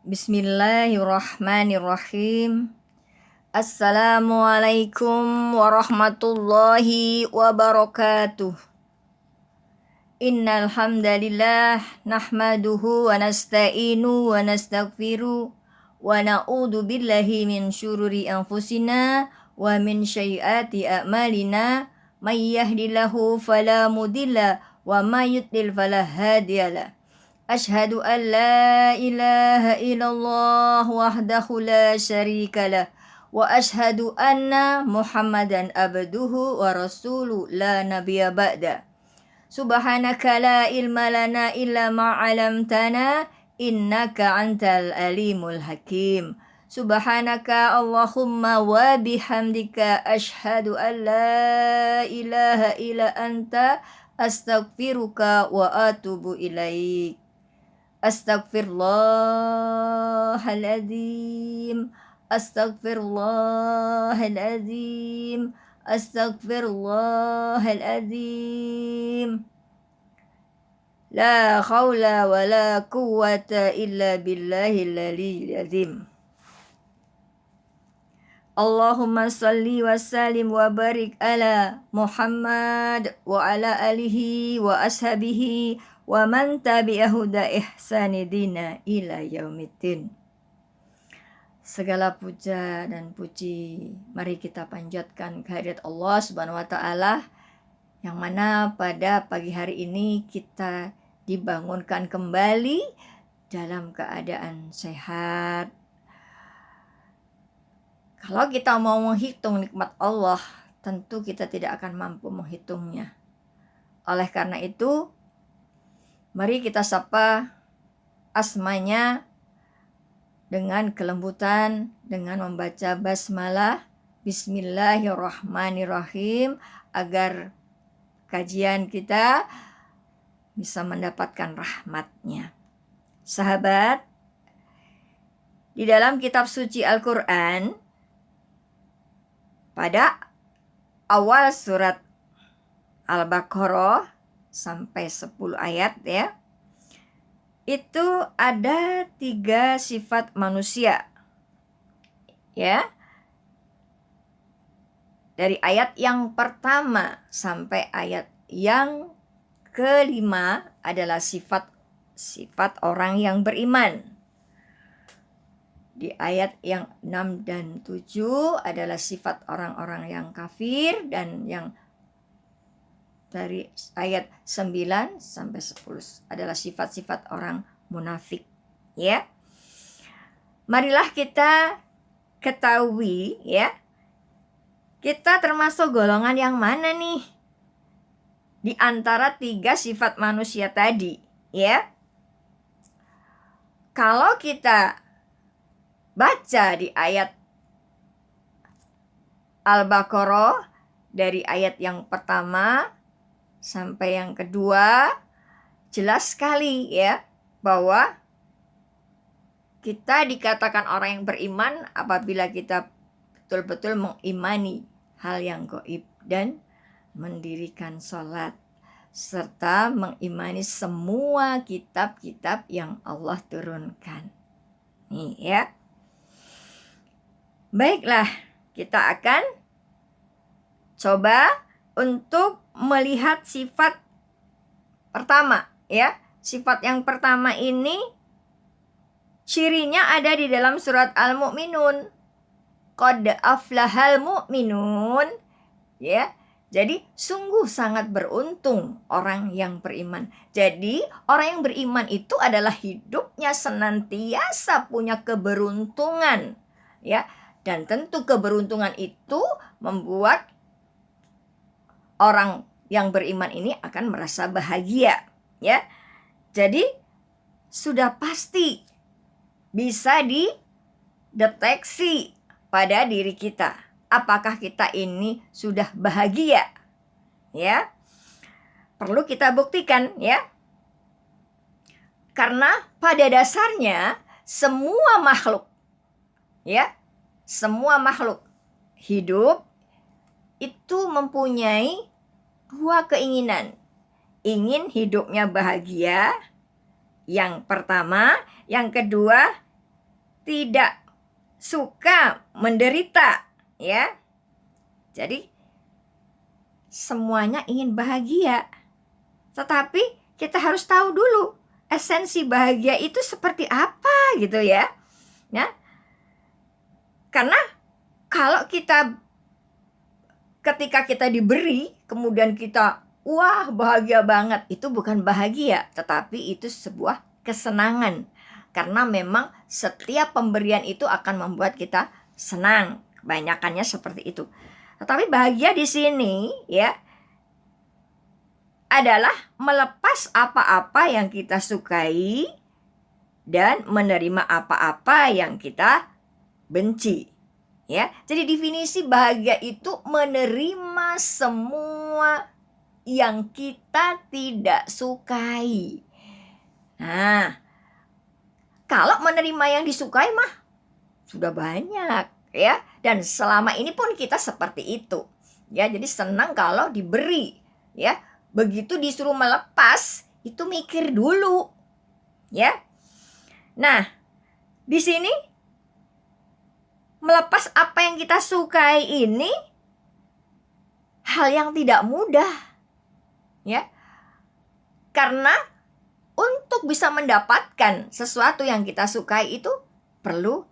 Bismillahirrahmanirrahim. Assalamualaikum warahmatullahi wabarakatuh. Innal hamdalillah nahmaduhu wa nasta'inu wa nastaghfiru wa na'udzu billahi min syururi anfusina wa min sayyiati a'malina may yahdihillahu fala mudilla wa may yudlil fala hadiyalah. Ashhadu an la ilaha illallah wahdahu la syarika lah wa ashhadu anna Muhammadan abduhu wa rasuluh la nabiyya ba'da. Subhanaka la ilma lana illa ma 'allamtana innaka antal alimul hakim. Subhanaka Allahumma wa bihamdika ashhadu an la ilaha illa anta astaghfiruka wa atubu ilaik. Astaghfirullahaladzim, astaghfirullahaladzim, astaghfirullahaladzim. La khawla wa la quwwata illa billahil aliyyil azim. Allahumma salli wa sallim wa barik ala Muhammad wa ala alihi wa ashabihi wa man tabi'ahu da ihsani dina ila yaumiddin. Segala puja dan puji mari kita panjatkan kehadirat Allah Subhanahu wa taala, yang mana pada pagi hari ini kita dibangunkan kembali dalam keadaan sehat. Kalau kita mau menghitung nikmat Allah, tentu kita tidak akan mampu menghitungnya. Oleh karena itu, mari kita sapa asmanya dengan kelembutan, dengan membaca basmalah, Bismillahirrahmanirrahim, agar kajian kita bisa mendapatkan rahmatnya. Sahabat, di dalam kitab suci Al-Quran, pada awal surat Al-Baqarah sampai 10 ayat ya, itu ada 3 sifat manusia ya. Dari ayat yang pertama sampai ayat yang kelima adalah sifat orang yang beriman. Di ayat yang 6 dan 7 adalah sifat orang-orang yang kafir, dan yang dari ayat 9 sampai 10 adalah sifat-sifat orang munafik ya. Marilah kita ketahui ya, kita termasuk golongan yang mana nih di antara 3 sifat manusia tadi ya. Kalau kita baca di ayat Al-Baqarah dari ayat yang pertama sampai yang kedua, jelas sekali ya bahwa kita dikatakan orang yang beriman apabila kita betul-betul mengimani hal yang gaib dan mendirikan sholat, serta mengimani semua kitab-kitab yang Allah turunkan. Nih ya. Baiklah, kita akan coba untuk melihat sifat pertama ya. Sifat yang pertama ini cirinya ada di dalam surat Al-Mu'minun. Qad aflahal mu'minun ya. Jadi sungguh sangat beruntung orang yang beriman. Jadi orang yang beriman itu adalah hidupnya senantiasa punya keberuntungan ya. Dan tentu keberuntungan itu membuat orang yang beriman ini akan merasa bahagia ya. Jadi sudah pasti bisa dideteksi pada diri kita, apakah kita ini sudah bahagia ya. Perlu kita buktikan ya. Karena pada dasarnya semua makhluk ya, semua makhluk hidup itu mempunyai 2 keinginan. Ingin hidupnya bahagia, yang pertama. Yang kedua, tidak suka menderita, ya. Jadi semuanya ingin bahagia. Tetapi kita harus tahu dulu esensi bahagia itu seperti apa gitu ya. Ya. Karena kalau ketika kita diberi kemudian kita wah bahagia banget, itu bukan bahagia, tetapi itu sebuah kesenangan. Karena memang setiap pemberian itu akan membuat kita senang. Kebanyakannya seperti itu. Tetapi bahagia di sini ya adalah melepas apa-apa yang kita sukai dan menerima apa-apa yang kita benci. Ya, jadi definisi bahagia itu menerima semua yang kita tidak sukai. Nah, kalau menerima yang disukai mah sudah banyak ya, dan selama ini pun kita seperti itu. Ya, jadi senang kalau diberi, ya. Begitu disuruh melepas, itu mikir dulu. Ya. Nah, di sini melepas apa yang kita sukai ini hal yang tidak mudah. Ya. Karena untuk bisa mendapatkan sesuatu yang kita sukai itu perlu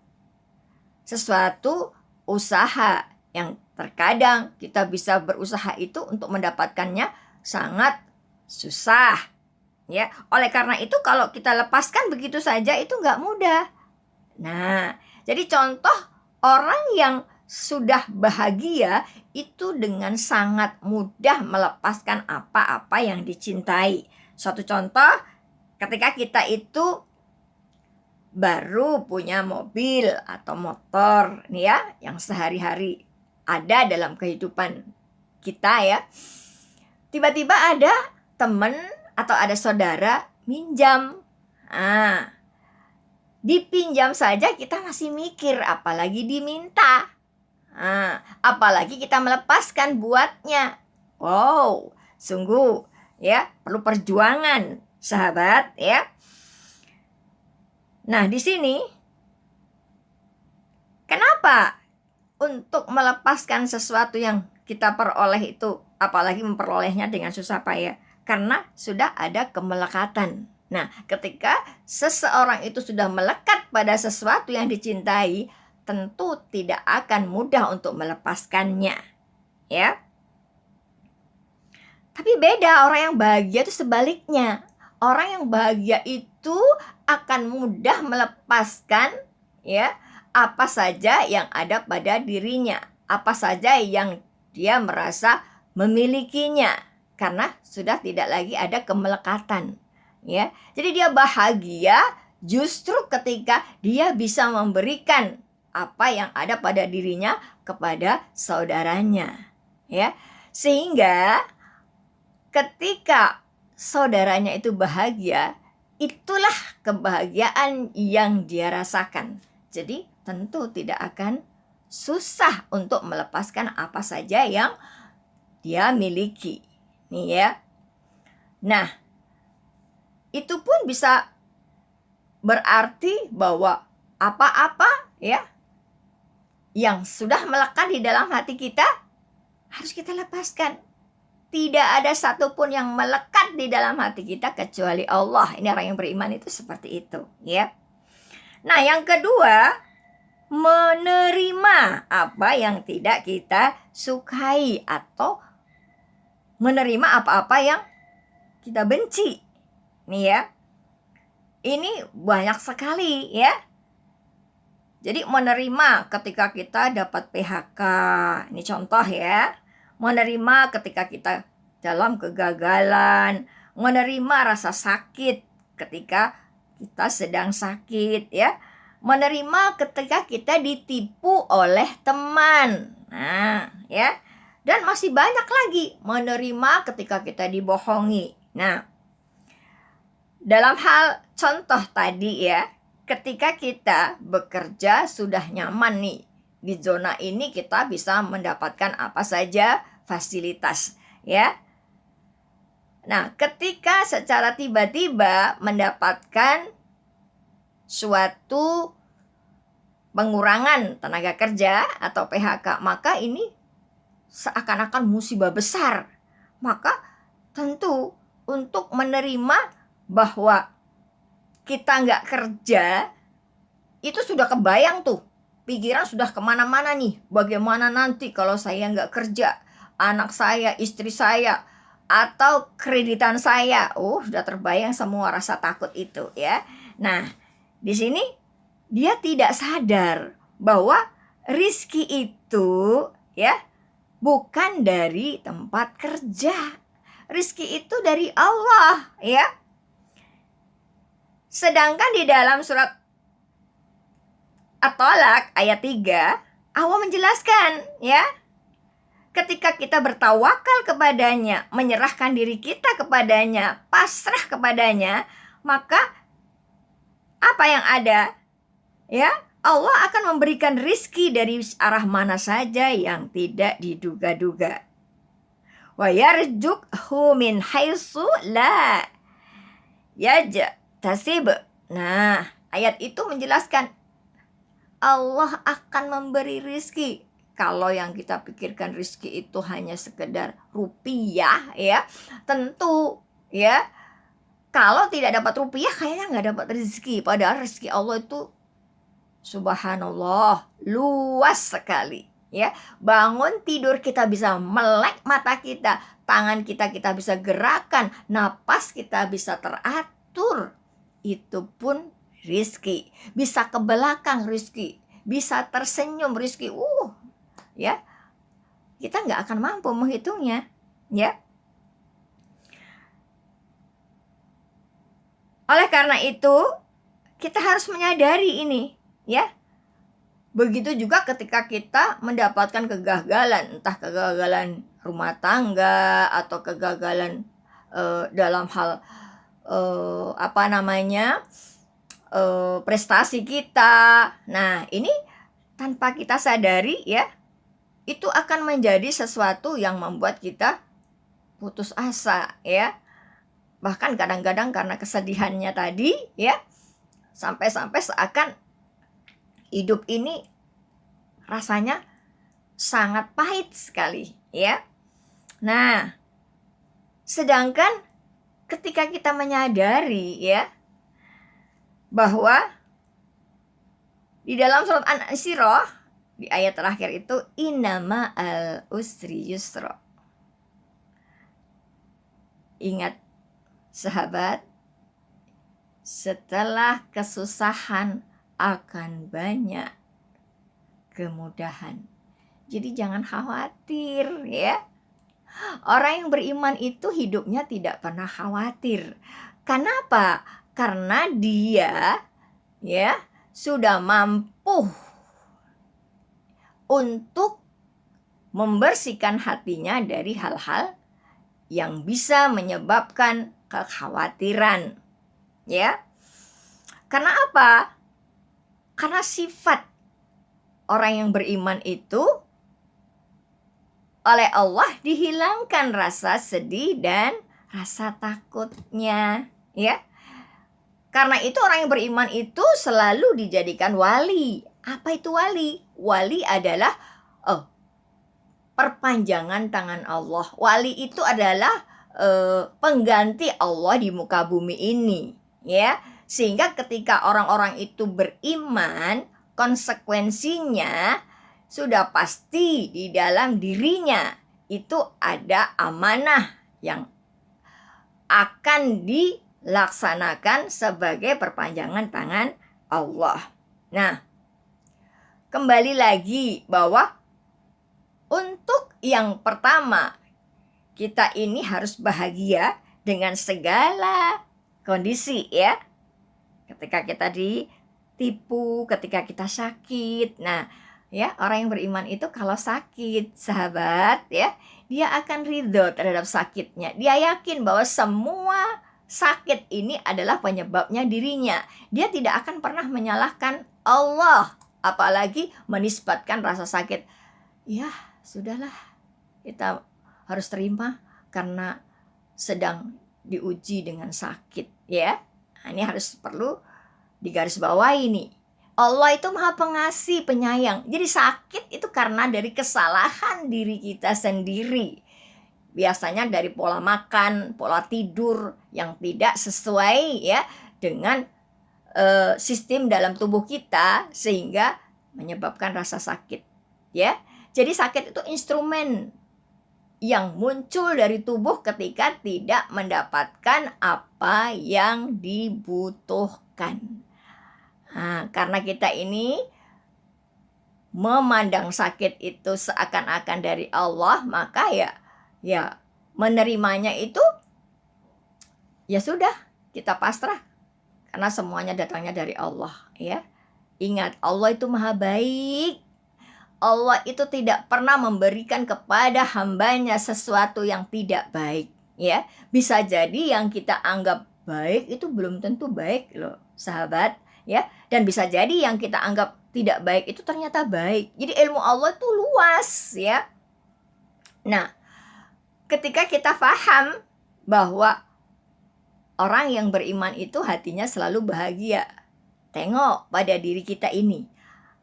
sesuatu usaha yang terkadang kita bisa berusaha itu untuk mendapatkannya sangat susah. Ya, oleh karena itu kalau kita lepaskan begitu saja itu nggak mudah. Nah, jadi contoh orang yang sudah bahagia itu dengan sangat mudah melepaskan apa-apa yang dicintai. Suatu contoh, ketika kita itu baru punya mobil atau motor nih ya, yang sehari-hari ada dalam kehidupan kita ya. Tiba-tiba ada teman atau ada saudara minjam. Nah, dipinjam saja kita masih mikir, apalagi diminta. Nah, apalagi kita melepaskan buatnya. Wow, sungguh ya perlu perjuangan, sahabat ya. Nah, di sini kenapa untuk melepaskan sesuatu yang kita peroleh itu, apalagi memperolehnya dengan susah payah? Karena sudah ada kemelekatan. Nah, ketika seseorang itu sudah melekat pada sesuatu yang dicintai, tentu tidak akan mudah untuk melepaskannya. Ya. Tapi beda, orang yang bahagia itu sebaliknya. Orang yang bahagia itu akan mudah melepaskan ya apa saja yang ada pada dirinya, apa saja yang dia merasa memilikinya, karena sudah tidak lagi ada kemelekatan. Ya, jadi dia bahagia justru ketika dia bisa memberikan apa yang ada pada dirinya kepada saudaranya. Ya, sehingga ketika saudaranya itu bahagia, itulah kebahagiaan yang dia rasakan. Jadi tentu tidak akan susah untuk melepaskan apa saja yang dia miliki. Nih ya. Nah, itu pun bisa berarti bahwa apa-apa ya yang sudah melekat di dalam hati kita harus kita lepaskan. Tidak ada satupun yang melekat di dalam hati kita kecuali Allah. Ini orang yang beriman itu seperti itu, ya. Nah, yang kedua, menerima apa yang tidak kita sukai atau menerima apa-apa yang kita benci. Nih ya. Ini banyak sekali, ya. Jadi menerima ketika kita dapat PHK. Ini contoh ya. Menerima ketika kita dalam kegagalan, menerima rasa sakit ketika kita sedang sakit ya, menerima ketika kita ditipu oleh teman. Nah, ya. Dan masih banyak lagi, menerima ketika kita dibohongi. Nah, dalam hal contoh tadi ya, ketika kita bekerja sudah nyaman nih, di zona ini kita bisa mendapatkan apa saja fasilitas ya. Nah, ketika secara tiba-tiba mendapatkan suatu pengurangan tenaga kerja atau PHK, maka ini seakan-akan musibah besar. Maka tentu untuk menerima bahwa kita nggak kerja, itu sudah kebayang tuh. Pikiran sudah kemana-mana nih. Bagaimana nanti kalau saya nggak kerja? Anak saya, istri saya, atau kreditan saya. Sudah terbayang semua rasa takut itu ya. Nah, di sini dia tidak sadar bahwa rizki itu ya bukan dari tempat kerja. Rizki itu dari Allah ya. Sedangkan di dalam surat At-Tolak ayat 3, Allah menjelaskan ya, ketika kita bertawakal kepadanya, menyerahkan diri kita kepadanya, pasrah kepadanya, maka apa yang ada? Ya, Allah akan memberikan rizki dari arah mana saja yang tidak diduga-duga. Wa yarzuqhu min haitsu la yahtasib. Nah, ayat itu menjelaskan Allah akan memberi rizki. Kalau yang kita pikirkan rizki itu hanya sekedar rupiah ya, tentu ya, kalau tidak dapat rupiah kayaknya nggak dapat rizki. Padahal rizki Allah itu subhanallah luas sekali ya. Bangun tidur kita bisa melek mata kita, tangan kita bisa gerakan, napas kita bisa teratur. Itu pun rizki. Bisa ke belakang rizki, bisa tersenyum rizki. Ya, kita nggak akan mampu menghitungnya ya. Oleh karena itu kita harus menyadari ini ya. Begitu juga ketika kita mendapatkan kegagalan, entah kegagalan rumah tangga atau kegagalan dalam hal prestasi kita. Nah, ini tanpa kita sadari ya, itu akan menjadi sesuatu yang membuat kita putus asa ya. Bahkan kadang-kadang karena kesedihannya tadi ya, sampai-sampai seakan hidup ini rasanya sangat pahit sekali ya. Nah, sedangkan ketika kita menyadari ya, bahwa di dalam surat An-Nasyirah di ayat terakhir itu innama al-usri yusra. Ingat sahabat, setelah kesusahan akan banyak kemudahan. Jadi jangan khawatir ya. Orang yang beriman itu hidupnya tidak pernah khawatir. Kenapa? Karena dia ya sudah mampu untuk membersihkan hatinya dari hal-hal yang bisa menyebabkan kekhawatiran ya. Karena apa? Karena sifat orang yang beriman itu oleh Allah dihilangkan rasa sedih dan rasa takutnya ya. Karena itu orang yang beriman itu selalu dijadikan wali. Apa itu wali? Wali adalah perpanjangan tangan Allah. Wali itu adalah pengganti Allah di muka bumi ini, ya. Sehingga ketika orang-orang itu beriman, konsekuensinya sudah pasti di dalam dirinya itu ada amanah yang akan dilaksanakan sebagai perpanjangan tangan Allah. Nah, kembali lagi bahwa untuk yang pertama, kita ini harus bahagia dengan segala kondisi ya. Ketika kita ditipu, ketika kita sakit. Nah, ya, orang yang beriman itu kalau sakit, sahabat, ya, dia akan ridho terhadap sakitnya. Dia yakin bahwa semua sakit ini adalah penyebabnya dirinya. Dia tidak akan pernah menyalahkan Allah, apalagi menisbatkan rasa sakit. Ya, sudahlah, kita harus terima karena sedang diuji dengan sakit, ya. Nah, ini harus perlu digarisbawahi nih. Allah itu maha pengasih, penyayang. Jadi sakit itu karena dari kesalahan diri kita sendiri. Biasanya dari pola makan, pola tidur yang tidak sesuai ya dengan sistem dalam tubuh kita, sehingga menyebabkan rasa sakit ya. Jadi sakit itu instrumen yang muncul dari tubuh ketika tidak mendapatkan apa yang dibutuhkan. Nah, karena kita ini memandang sakit itu seakan-akan dari Allah, maka ya menerimanya itu ya sudah, kita pasrah karena semuanya datangnya dari Allah ya. Ingat, Allah itu maha baik. Allah itu tidak pernah memberikan kepada hambanya sesuatu yang tidak baik ya. Bisa jadi yang kita anggap baik itu belum tentu baik loh sahabat ya. Dan bisa jadi yang kita anggap tidak baik itu ternyata baik. Jadi ilmu Allah itu luas ya. Nah, ketika kita paham bahwa orang yang beriman itu hatinya selalu bahagia, tengok pada diri kita ini.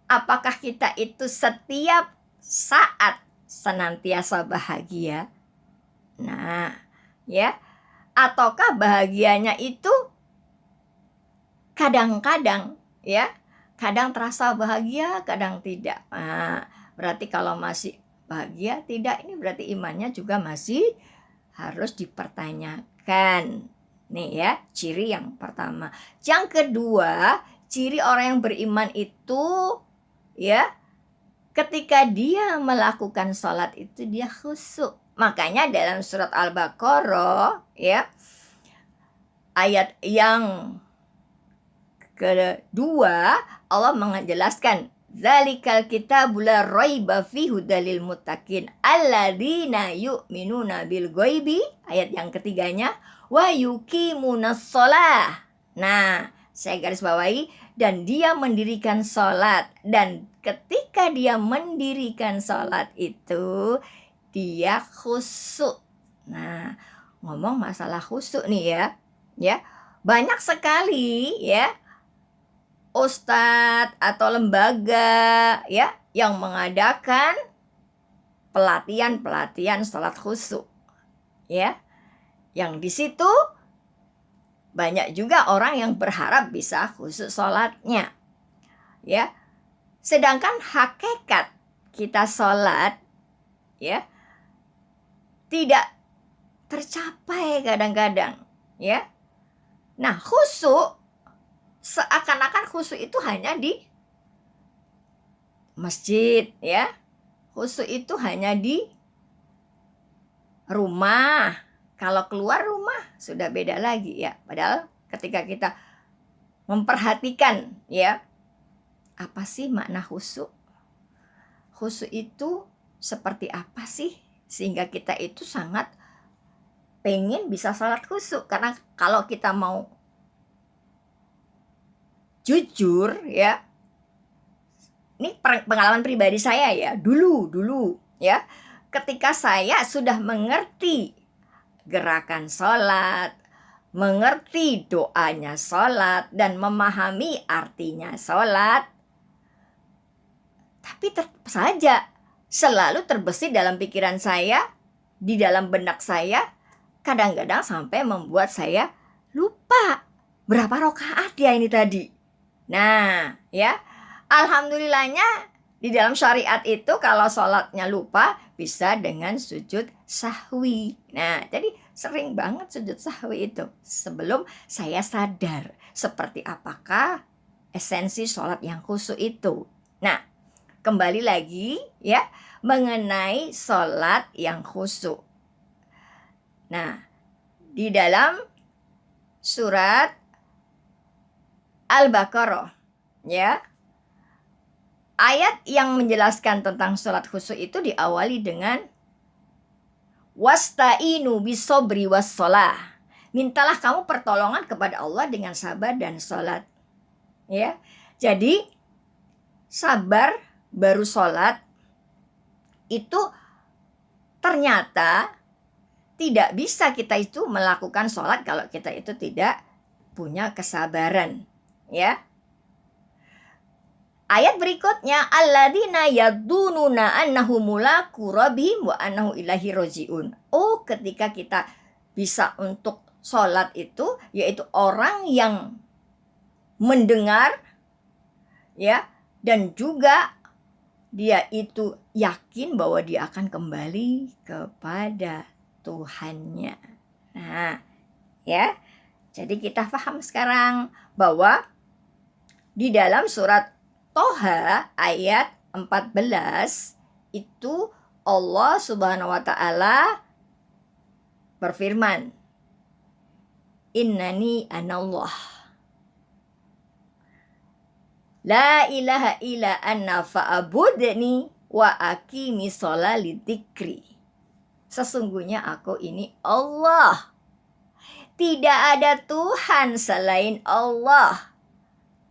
Apakah kita itu setiap saat senantiasa bahagia? Nah, ya. Ataukah bahagianya itu kadang-kadang ya, kadang terasa bahagia, kadang tidak. Nah, berarti kalau masih bahagia tidak, ini berarti imannya juga masih harus dipertanyakan. Nih ya, ciri yang pertama. Yang kedua, ciri orang yang beriman itu ya, ketika dia melakukan sholat itu dia khusyuk. Makanya dalam surat Al-Baqarah ya, ayat yang kedua, Allah menjelaskan, Zalikal kitabu la raiba fihi hudalil muttaqin alladzina yu'minuna bil ghaibi. Ayat yang ketiganya, wa yuqimunas shalah. Nah, saya garis bawahi, dan dia mendirikan sholat. Dan ketika dia mendirikan sholat itu, dia khusyuk. Nah, ngomong masalah khusyuk nih ya, banyak sekali ya ustadz atau lembaga ya yang mengadakan pelatihan sholat khusyuk ya, yang di situ banyak juga orang yang berharap bisa khusyuk sholatnya ya. Sedangkan hakikat kita sholat ya tidak tercapai kadang-kadang ya. Nah, khusyuk, seakan-akan khusyuk itu hanya di masjid ya. Khusyuk itu hanya di rumah. Kalau keluar rumah sudah beda lagi ya. Padahal ketika kita memperhatikan ya, apa sih makna khusyuk? Khusyuk itu seperti apa sih? Sehingga kita itu sangat pengen bisa sholat khusyuk. Karena kalau kita mau jujur ya, ini pengalaman pribadi saya ya, dulu ya, ketika saya sudah mengerti gerakan sholat, mengerti doanya sholat, dan memahami artinya sholat, tapi tetap saja selalu terbesit dalam pikiran saya, di dalam benak saya, kadang-kadang sampai membuat saya lupa berapa rakaat ya ini tadi. Nah ya, alhamdulillahnya di dalam syariat itu kalau sholatnya lupa bisa dengan sujud sahwi. Nah, jadi sering banget sujud sahwi itu sebelum saya sadar seperti apakah esensi sholat yang khusyuk itu. Nah, kembali lagi ya mengenai sholat yang khusyuk. Nah, di dalam surat Al-Baqarah ya, ayat yang menjelaskan tentang sholat khusyuk itu diawali dengan wasta'inu bisobri wassalah. Mintalah kamu pertolongan kepada Allah dengan sabar dan sholat ya. Jadi sabar baru sholat itu ternyata tidak bisa kita itu melakukan sholat kalau kita itu tidak punya kesabaran ya. Ayat berikutnya, alladzina yadununa annahu mulaku rabbihim wa annahu ilaihi rajiun. Oh, ketika kita bisa untuk sholat itu, yaitu orang yang mendengar, ya, dan juga dia itu yakin bahwa dia akan kembali kepada Tuhannya. Nah, ya, jadi kita paham sekarang bahwa di dalam surat Toha ayat 14 itu Allah Subhanahu wa taala berfirman, Innani anallah la ilaha illa anna fa'budni wa aqimi sholat lidzikri. Sesungguhnya aku ini Allah. Tidak ada Tuhan selain Allah.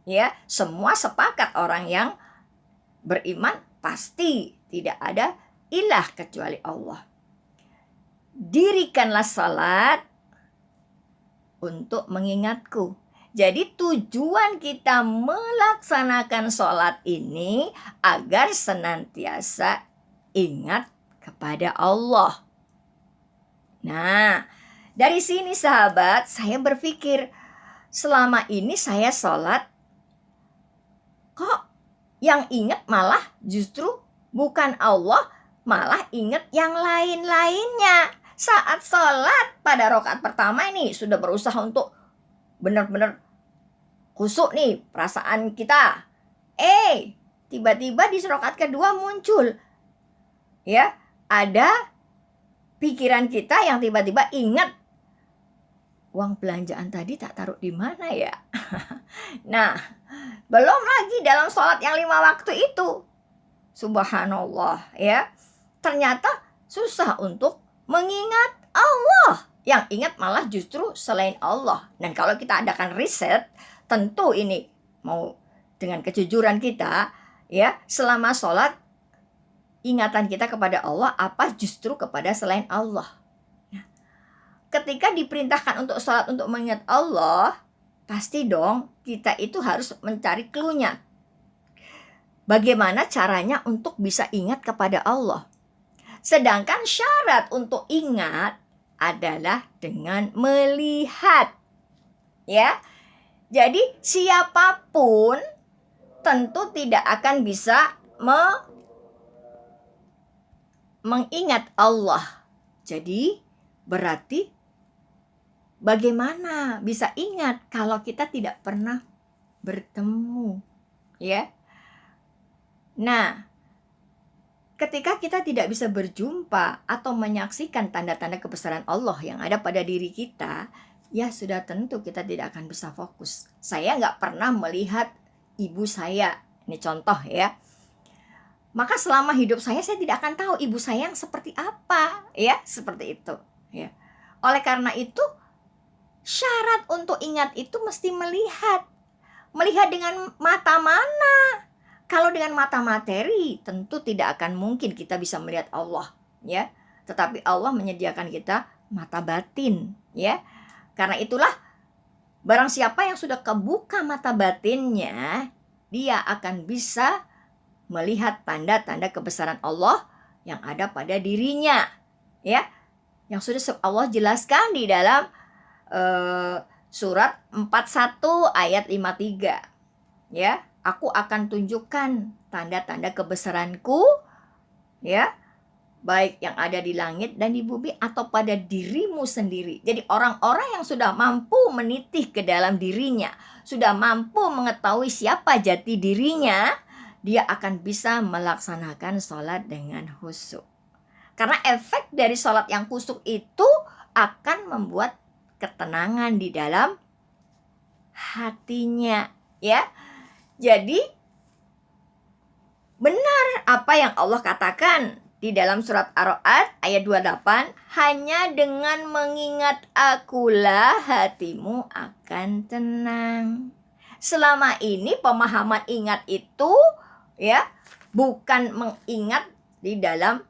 Ya, semua sepakat orang yang beriman pasti tidak ada ilah kecuali Allah. Dirikanlah salat untuk mengingatku. Jadi tujuan kita melaksanakan salat ini agar senantiasa ingat kepada Allah. Nah, dari sini sahabat, saya berpikir selama ini saya salat kok yang ingat malah justru bukan Allah, malah ingat yang lain-lainnya. Saat sholat pada rakaat pertama ini sudah berusaha untuk benar-benar khusyuk nih perasaan kita. Tiba-tiba di rakaat kedua muncul, ya, ada pikiran kita yang tiba-tiba ingat, uang belanjaan tadi tak taruh di mana ya? Nah, belum lagi dalam sholat yang 5 waktu itu. Subhanallah, ya. Ternyata susah untuk mengingat Allah. Yang ingat malah justru selain Allah. Dan kalau kita adakan riset, tentu ini mau dengan kejujuran kita, ya, selama sholat ingatan kita kepada Allah apa justru kepada selain Allah. Ketika diperintahkan untuk sholat untuk mengingat Allah, pasti dong kita itu harus mencari clue-nya. Bagaimana caranya untuk bisa ingat kepada Allah. Sedangkan syarat untuk ingat adalah dengan melihat. Ya. Jadi siapapun tentu tidak akan bisa mengingat Allah. Jadi berarti bagaimana bisa ingat kalau kita tidak pernah bertemu, ya? Nah, ketika kita tidak bisa berjumpa atau menyaksikan tanda-tanda kebesaran Allah yang ada pada diri kita, ya sudah tentu kita tidak akan bisa fokus. Saya nggak pernah melihat ibu saya, ini contoh ya. Maka selama hidup saya tidak akan tahu ibu saya yang seperti apa, ya, seperti itu, ya. Oleh karena itu, syarat untuk ingat itu mesti melihat. Melihat dengan mata mana? Kalau dengan mata materi, tentu tidak akan mungkin kita bisa melihat Allah, ya. Tetapi Allah menyediakan kita mata batin, ya. Karena itulah, barang siapa yang sudah kebuka mata batinnya, dia akan bisa melihat tanda-tanda kebesaran Allah yang ada pada dirinya, ya. Yang sudah Allah jelaskan di dalam surat 41 ayat 53, ya. Aku akan tunjukkan tanda-tanda kebesaranku, ya, baik yang ada di langit dan di bumi atau pada dirimu sendiri. Jadi orang-orang yang sudah mampu menitih ke dalam dirinya, sudah mampu mengetahui siapa jati dirinya, dia akan bisa melaksanakan sholat dengan khusyuk. Karena efek dari sholat yang khusyuk itu akan membuat ketenangan di dalam hatinya, ya. Jadi benar apa yang Allah katakan di dalam surat Ar-Ra'd ayat 28, hanya dengan mengingat akulah hatimu akan tenang. Selama ini pemahaman ingat itu, ya, bukan mengingat di dalam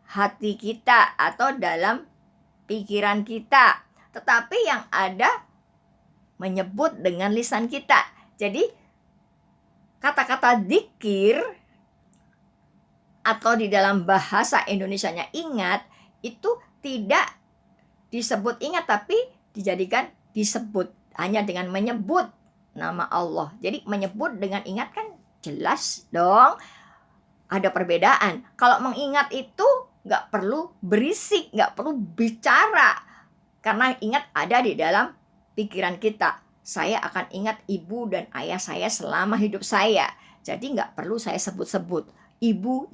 hati kita atau dalam pikiran kita, tetapi yang ada menyebut dengan lisan kita. Jadi kata-kata dzikir atau di dalam bahasa Indonesianya ingat itu tidak disebut ingat, tapi dijadikan disebut hanya dengan menyebut nama Allah. Jadi menyebut dengan ingat kan jelas dong ada perbedaan. Kalau mengingat itu nggak perlu berisik, nggak perlu bicara, karena ingat ada di dalam pikiran kita. Saya akan ingat ibu dan ayah saya selama hidup saya. Jadi nggak perlu saya sebut-sebut. Ibu.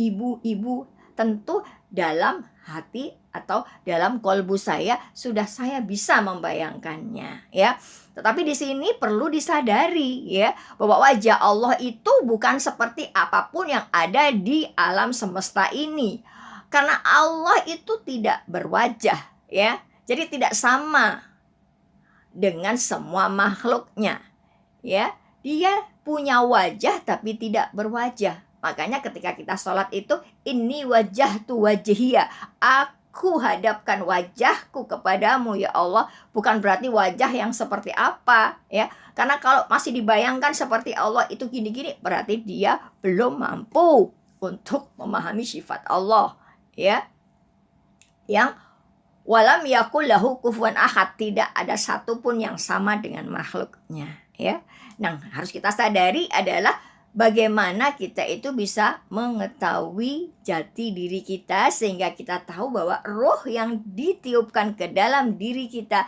Tentu dalam hati atau dalam kolbu saya sudah saya bisa membayangkannya, ya. Tetapi di sini perlu disadari, ya, bahwa wajah Allah itu bukan seperti apapun yang ada di alam semesta ini. Karena Allah itu tidak berwajah, ya. Jadi tidak sama dengan semua makhluknya, ya. Dia punya wajah tapi tidak berwajah. Makanya ketika kita sholat itu, inni wajjahtu wajhiya, aku hadapkan wajahku kepadamu ya Allah. Bukan berarti wajah yang seperti apa, ya. Karena kalau masih dibayangkan seperti Allah itu gini-gini, berarti dia belum mampu untuk memahami sifat Allah, ya. Yang walam yakul lahu kufuwan ahad, tidak ada satupun yang sama dengan makhluknya, ya. Nah, harus kita sadari adalah bagaimana kita itu bisa mengetahui jati diri kita, sehingga kita tahu bahwa roh yang ditiupkan ke dalam diri kita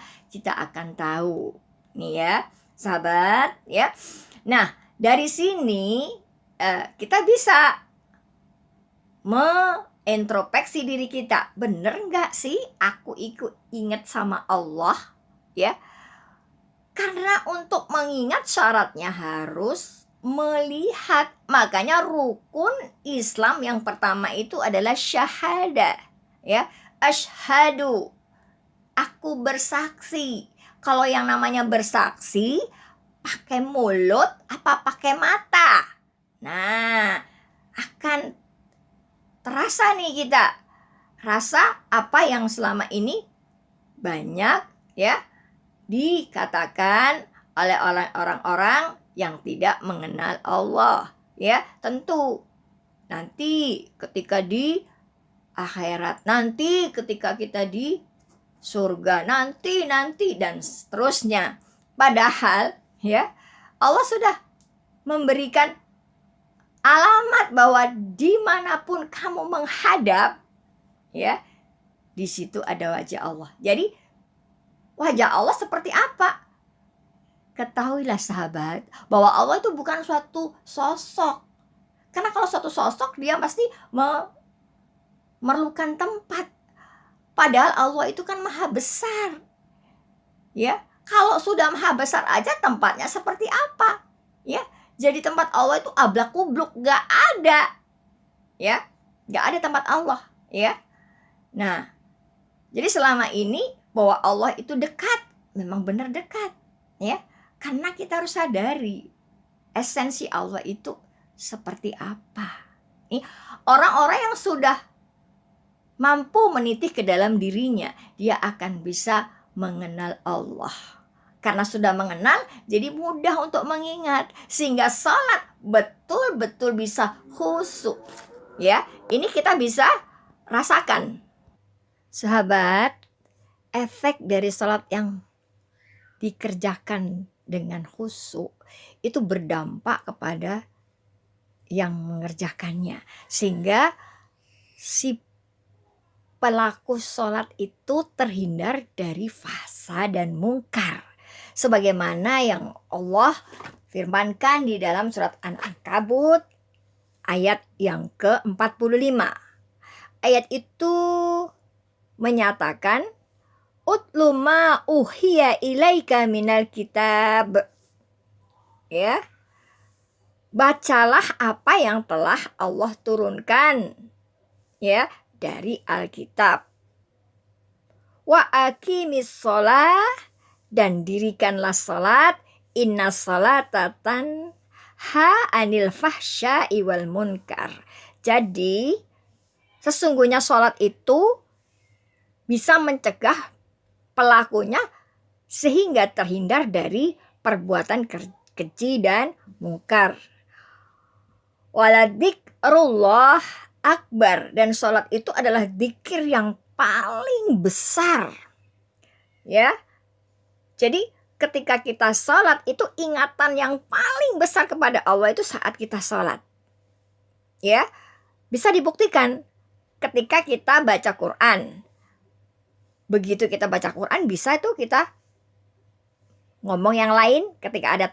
akan tahu. Nih ya, sahabat, ya. Nah, dari sini kita bisa introspeksi diri kita. Bener nggak sih aku ingat sama Allah, ya? Karena untuk mengingat syaratnya harus melihat. Makanya rukun Islam yang pertama itu adalah syahadah, ya. Asyhadu, aku bersaksi. Kalau yang namanya bersaksi pakai mulut apa pakai mata? Nah, akan terasa nih kita, rasa apa yang selama ini banyak, ya, dikatakan oleh orang-orang yang tidak mengenal Allah, ya. Tentu nanti ketika di akhirat, nanti ketika kita di surga, nanti dan seterusnya. Padahal, ya, Allah sudah memberikan alamat bahwa dimanapun kamu menghadap, ya, di situ ada wajah Allah. Jadi wajah Allah seperti apa? Ketahuilah sahabat, bahwa Allah itu bukan suatu sosok. Karena kalau suatu sosok, dia pasti memerlukan tempat. Padahal Allah itu kan maha besar, ya. Kalau sudah maha besar aja, tempatnya seperti apa, ya. Jadi tempat Allah itu ablak kubluk, gak ada, ya. Gak ada tempat Allah, ya. Nah, jadi selama ini bahwa Allah itu dekat, memang benar dekat, ya. Karena kita harus sadari esensi Allah itu seperti apa. Nih, orang-orang yang sudah mampu menitih ke dalam dirinya, dia akan bisa mengenal Allah. Karena sudah mengenal, jadi mudah untuk mengingat, sehingga salat betul-betul bisa khusyuk, ya. Ini kita bisa rasakan, sahabat, efek dari salat yang dikerjakan dengan khusyuk itu berdampak kepada yang mengerjakannya, sehingga si pelaku sholat itu terhindar dari fasa dan mungkar, sebagaimana yang Allah firmankan di dalam surat An-Ankabut ayat yang ke-45. Ayat itu menyatakan, utlu ma uhiya ilaika minal kitab, ya, bacalah apa yang telah Allah turunkan, ya, dari Alkitab. Wa aqimis sholah, dan dirikanlah salat, inna salata tanha anil fahsya'i wal munkar. Jadi sesungguhnya salat itu bisa mencegah pelakunya sehingga terhindar dari perbuatan keji dan mungkar. Waladikrullah akbar, dan sholat itu adalah zikir yang paling besar. Ya. Jadi ketika kita sholat itu ingatan yang paling besar kepada Allah itu saat kita sholat. Ya. Bisa dibuktikan ketika kita baca Quran. Begitu kita baca Quran, bisa tuh kita ngomong yang lain ketika ada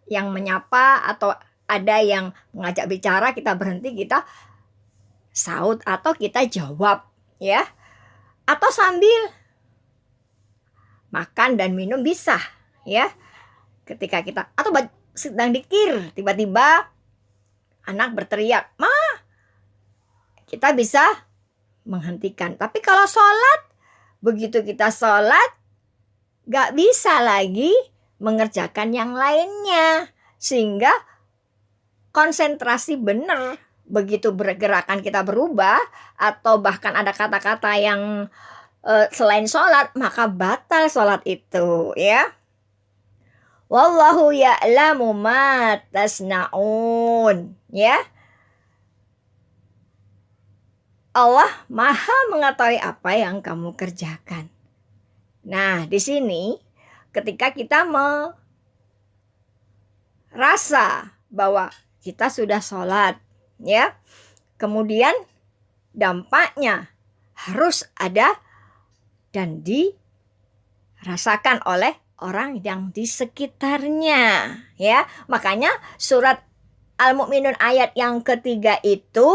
yang menyapa atau ada yang mengajak bicara, kita berhenti, kita saut atau kita jawab, ya. Atau sambil makan dan minum bisa, ya. Ketika kita atau sedang dikir, tiba-tiba anak berteriak, "Ma!" Kita bisa menghentikan. Tapi kalau sholat, begitu kita sholat, gak bisa lagi mengerjakan yang lainnya. Sehingga konsentrasi benar. Begitu bergerakan kita berubah, atau bahkan ada kata-kata yang selain sholat, maka batal sholat itu, ya. Wallahu ya'lamu ma tasna'un, ya. Allah Maha mengetahui apa yang kamu kerjakan. Nah, di sini ketika kita merasa bahwa kita sudah sholat, ya, kemudian dampaknya harus ada dan dirasakan oleh orang yang di sekitarnya, ya. Makanya surat Al-Mu'minun ayat yang ketiga itu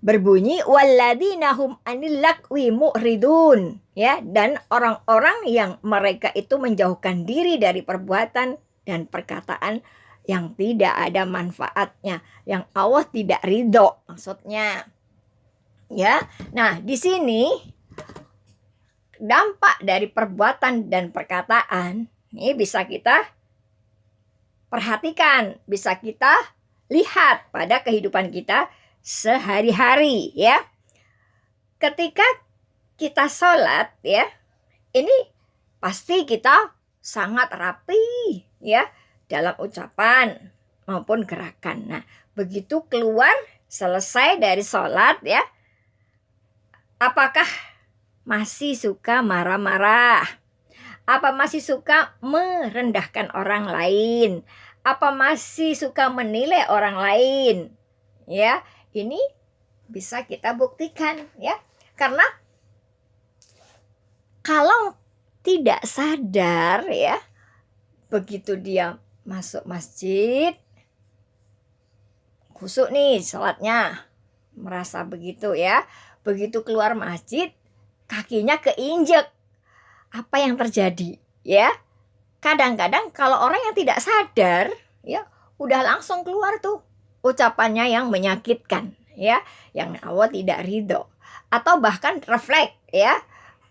berbunyi walladzina hum anil lagwi mu'ridun, ya, dan orang-orang yang mereka itu menjauhkan diri dari perbuatan dan perkataan yang tidak ada manfaatnya, yang Allah tidak ridho maksudnya, ya. Nah, di sini dampak dari perbuatan dan perkataan ini bisa kita perhatikan, bisa kita lihat pada kehidupan kita sehari-hari, ya. Ketika kita sholat, ya, ini pasti kita sangat rapi, ya, dalam ucapan maupun gerakan. Nah, begitu keluar selesai dari sholat, ya, apakah masih suka marah-marah? Apa masih suka merendahkan orang lain? Apa masih suka menilai orang lain? Ya, ini bisa kita buktikan, ya. Karena kalau tidak sadar, ya, begitu dia masuk masjid, khusyuk nih sholatnya, merasa begitu, ya. Begitu keluar masjid, kakinya keinjek. Apa yang terjadi, ya? Kadang-kadang kalau orang yang tidak sadar, ya, udah langsung keluar tuh ucapannya yang menyakitkan, ya, yang Allah tidak ridho, atau bahkan refleks, ya,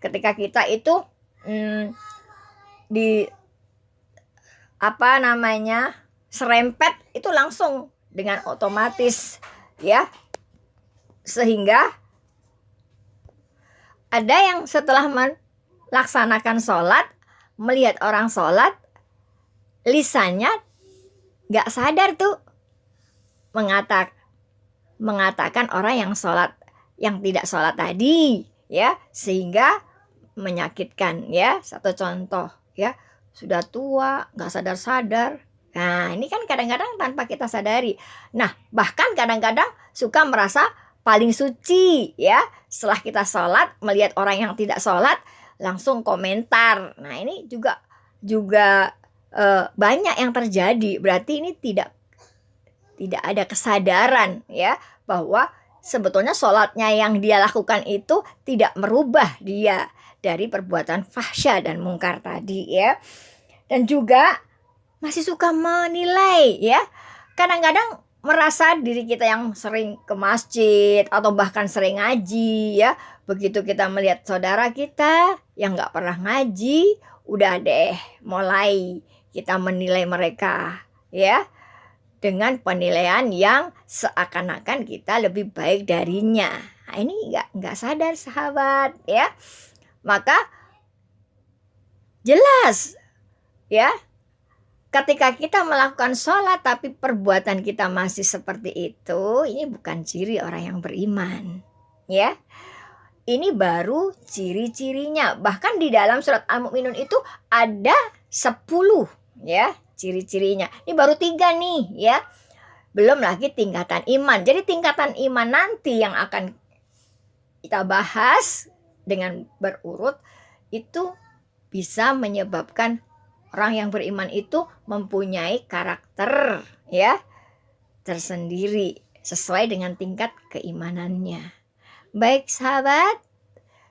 ketika kita itu di serempet itu langsung dengan otomatis, ya, sehingga ada yang setelah melaksanakan sholat, melihat orang sholat, lisannya gak sadar tuh mengatakan orang yang sholat, yang tidak sholat tadi, ya, sehingga menyakitkan, ya. Satu contoh, ya, sudah tua, gak sadar-sadar. Nah, ini kan kadang-kadang tanpa kita sadari. Nah, bahkan kadang-kadang suka merasa paling suci, ya. Setelah kita sholat, melihat orang yang tidak sholat, langsung komentar. Nah, ini juga banyak yang terjadi. Berarti ini tidak ada kesadaran, ya, bahwa sebetulnya sholatnya yang dia lakukan itu tidak merubah dia dari perbuatan fahsya dan mungkar tadi, ya. Dan juga masih suka menilai, ya. Kadang-kadang merasa diri kita yang sering ke masjid atau bahkan sering ngaji, ya, begitu kita melihat saudara kita yang gak pernah ngaji, udah deh mulai kita menilai mereka, ya, dengan penilaian yang seakan-akan kita lebih baik darinya. Nah, ini nggak sadar sahabat, ya. Maka jelas, ya, ketika kita melakukan sholat tapi perbuatan kita masih seperti itu, ini bukan ciri orang yang beriman. Ya, ini baru ciri-cirinya. Bahkan di dalam surat Al-Mu'minun itu ada 10 ya ciri-cirinya. Ini baru 3 nih ya. Belum lagi tingkatan iman. Jadi tingkatan iman nanti yang akan kita bahas dengan berurut itu bisa menyebabkan orang yang beriman itu mempunyai karakter ya tersendiri sesuai dengan tingkat keimanannya. Baik sahabat,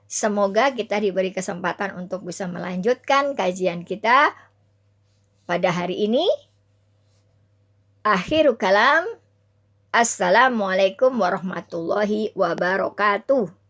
semoga kita diberi kesempatan untuk bisa melanjutkan kajian kita pada hari ini. Akhirul kalam, assalamualaikum warahmatullahi wabarakatuh.